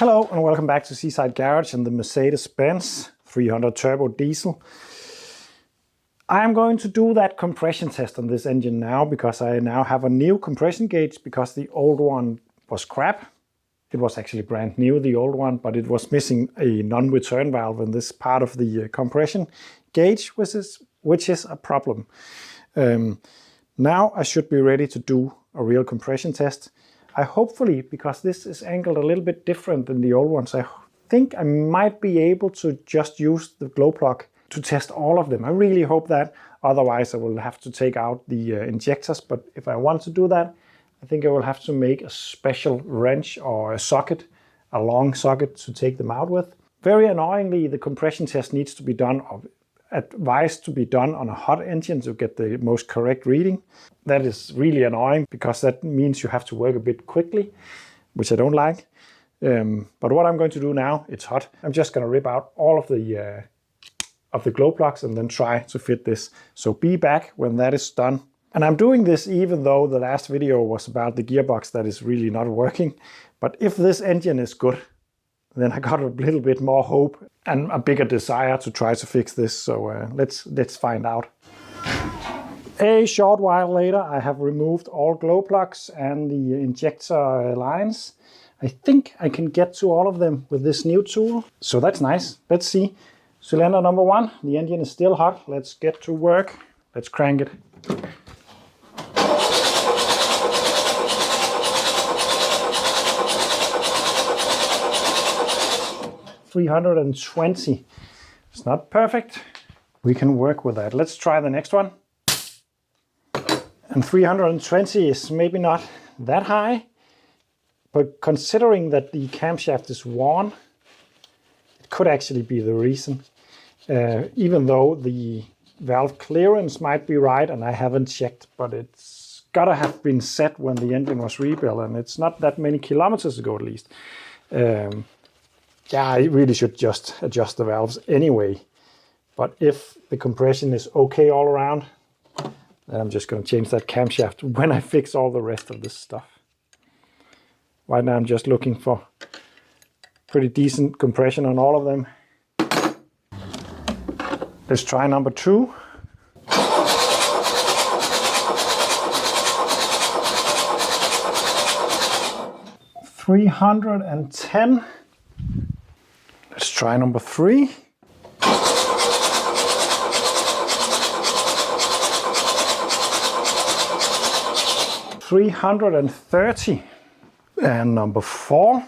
Hello and welcome back to Seaside Garage and the Mercedes-Benz 300 turbo diesel. I'm going to do that compression test on this engine now because I now have a new compression gauge because the old one was crap. It was actually brand new, the old one, but it was missing a non-return valve in this part of the compression gauge, which is a problem. Now I should be ready to do a real compression test. I hopefully, because this is angled a little bit different than the old ones, I think I might be able to just use the glow plug to test all of them. I really hope that, otherwise I will have to take out the injectors, but if I want to do that, I think I will have to make a special wrench or a socket, a long socket to take them out with. Very annoyingly, the compression test needs to be done, advised to be done on a hot engine to get the most correct reading. That is really annoying because that means you have to work a bit quickly, which I don't like. But what I'm going to do now, it's hot. I'm just going to rip out all of the glow plugs and then try to fit this. So be back when that is done. And I'm doing this even though the last video was about the gearbox that is really not working. But if this engine is good, then I got a little bit more hope and a bigger desire to try to fix this. So let's find out. A short while later, I have removed all glow plugs and the injector lines. I think I can get to all of them with this new tool. So that's nice. Let's see. Cylinder number 1. The engine is still hot. Let's get to work. Let's crank it. $320. It's not perfect. We can work with that. Let's try the next one. And 320 is maybe not that high, but considering that the camshaft is worn, it could actually be the reason. Even though the valve clearance might be right, and I haven't checked, but it's gotta have been set when the engine was rebuilt, and it's not that many kilometers ago at least. Yeah, I really should just adjust the valves anyway. But if the compression is okay all around, then I'm just going to change that camshaft when I fix all the rest of this stuff. Right now I'm just looking for pretty decent compression on all of them. Let's try number 2. $310. Let's try number 3. $330. And number 4.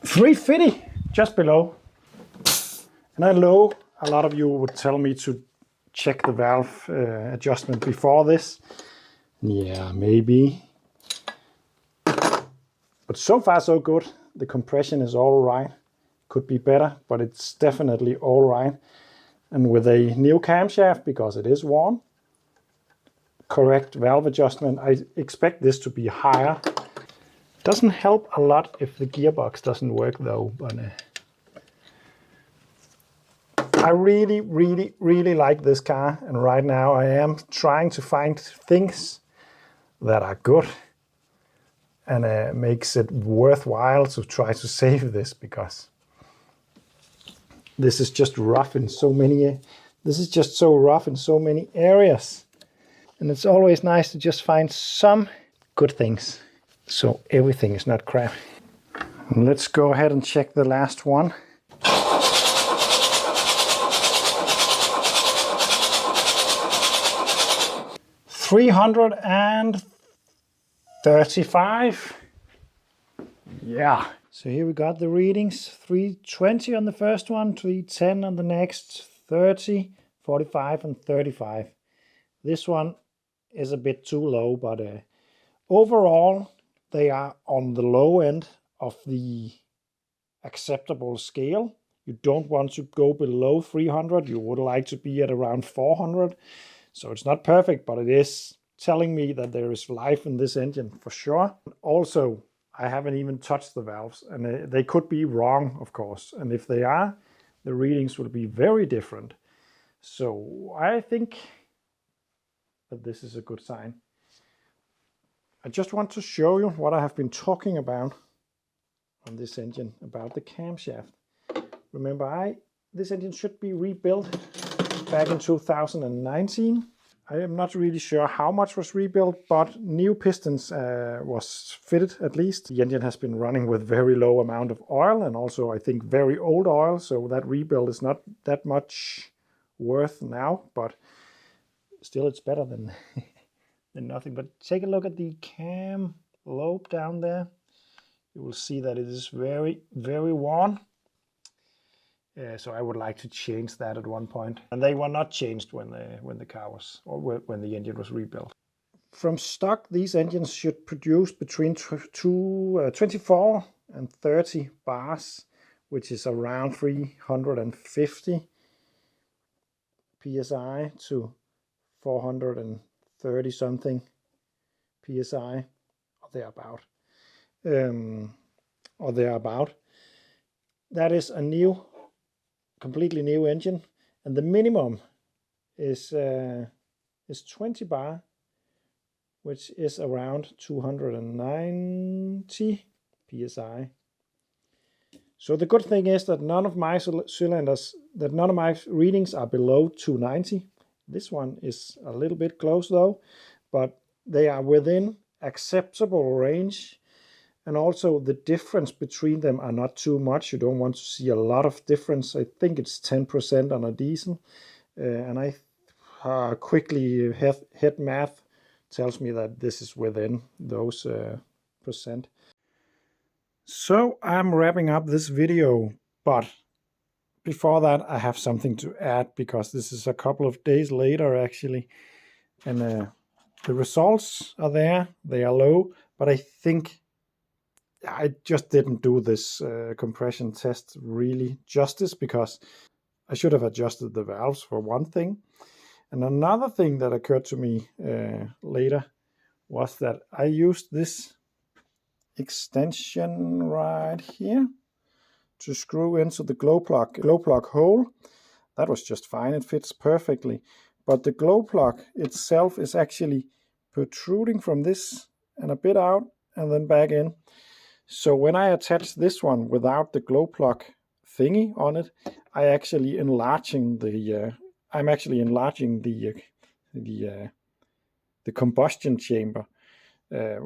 $350, just below. And I know a lot of you would tell me to check the valve adjustment before this. Yeah, maybe. But so far so good. The compression is all right. Could be better, but it's definitely all right. And with a new camshaft, because it is worn, correct valve adjustment, I expect this to be higher. Doesn't help a lot if the gearbox doesn't work though, but I really, really, really like this car, and right now I am trying to find things that are good and makes it worthwhile to try to save this, because this is just rough in so many. This is just so rough in so many areas, and it's always nice to just find some good things, so everything is not crap. Let's go ahead and check the last one. $335. Yeah. So here we got the readings. 320 on the first one, 310 on the next, 30, 45 and 35. This one is a bit too low, but overall they are on the low end of the acceptable scale. You don't want to go below 300. You would like to be at around 400. So it's not perfect, but it is telling me that there is life in this engine for sure. Also, I haven't even touched the valves, and they could be wrong, of course. And if they are, the readings will be very different. So I think that this is a good sign. I just want to show you what I have been talking about on this engine, about the camshaft. Remember, this engine should be rebuilt back in 2019. I am not really sure how much was rebuilt, but new pistons was fitted at least. The engine has been running with very low amount of oil, and also I think very old oil, so that rebuild is not that much worth now, but still it's better than, than nothing. But take a look at the cam lobe down there. You will see that it is very, very worn. So I would like to change that at one point. And they were not changed when the car was, or when the engine was rebuilt. From stock, these engines should produce between 24 and 30 bars, which is around 350 psi to 430 something psi, or thereabout. That is a completely new engine, and the minimum is 20 bar, which is around 290 psi. So the good thing is that none of my cylinders, that none of my readings are below 290. This one is a little bit close though, but they are within acceptable range. And also the difference between them are not too much. You don't want to see a lot of difference. I think it's 10% on a diesel. And I quickly head math tells me that this is within those percent. So I'm wrapping up this video, but before that I have something to add, because this is a couple of days later actually. And the results are there. They are low, but I think I just didn't do this compression test really justice, because I should have adjusted the valves for one thing. And another thing that occurred to me later was that I used this extension right here to screw into the glow plug hole. That was just fine, it fits perfectly. But the glow plug itself is actually protruding from this and a bit out and then back in. So when I attach this one without the glow plug thingy on it, I'm actually enlarging the combustion chamber,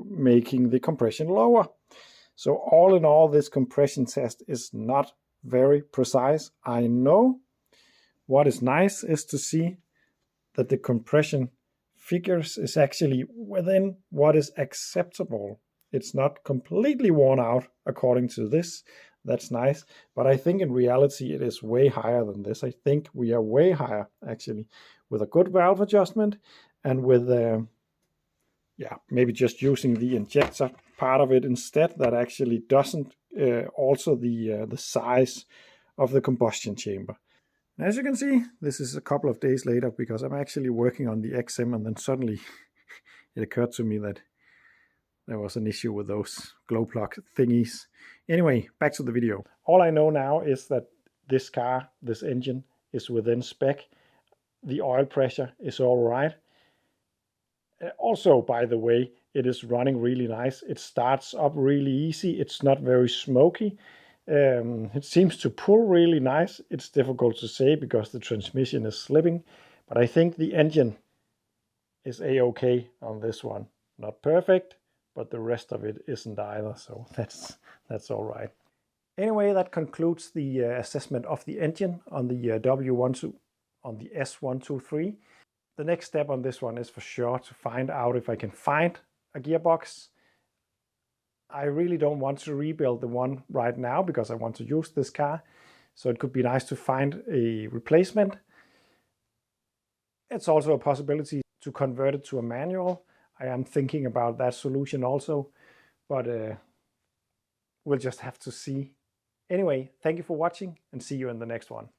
making the compression lower. So all in all, this compression test is not very precise. I know. What is nice is to see that the compression figures is actually within what is acceptable. It's not completely worn out according to this. That's nice. But I think in reality it is way higher than this. I think we are way higher actually, with a good valve adjustment and with maybe just using the injector part of it instead, that actually doesn't alter the size of the combustion chamber. And as you can see, this is a couple of days later, because I'm actually working on the XM, and then suddenly it occurred to me that there was an issue with those glow plug thingies. Anyway, back to the video. All I know now is that this car, this engine, is within spec. The oil pressure is all right. Also, by the way, it is running really nice. It starts up really easy. It's not very smoky. It seems to pull really nice. It's difficult to say because the transmission is slipping, but I think the engine is a-okay on this one. Not perfect, but the rest of it isn't either, so that's all right. Anyway, that concludes the assessment of the engine on the S123. The next step on this one is for sure to find out if I can find a gearbox. I really don't want to rebuild the one right now because I want to use this car, so it could be nice to find a replacement. It's also a possibility to convert it to a manual. I am thinking about that solution also, but we'll just have to see. Anyway, thank you for watching and see you in the next one.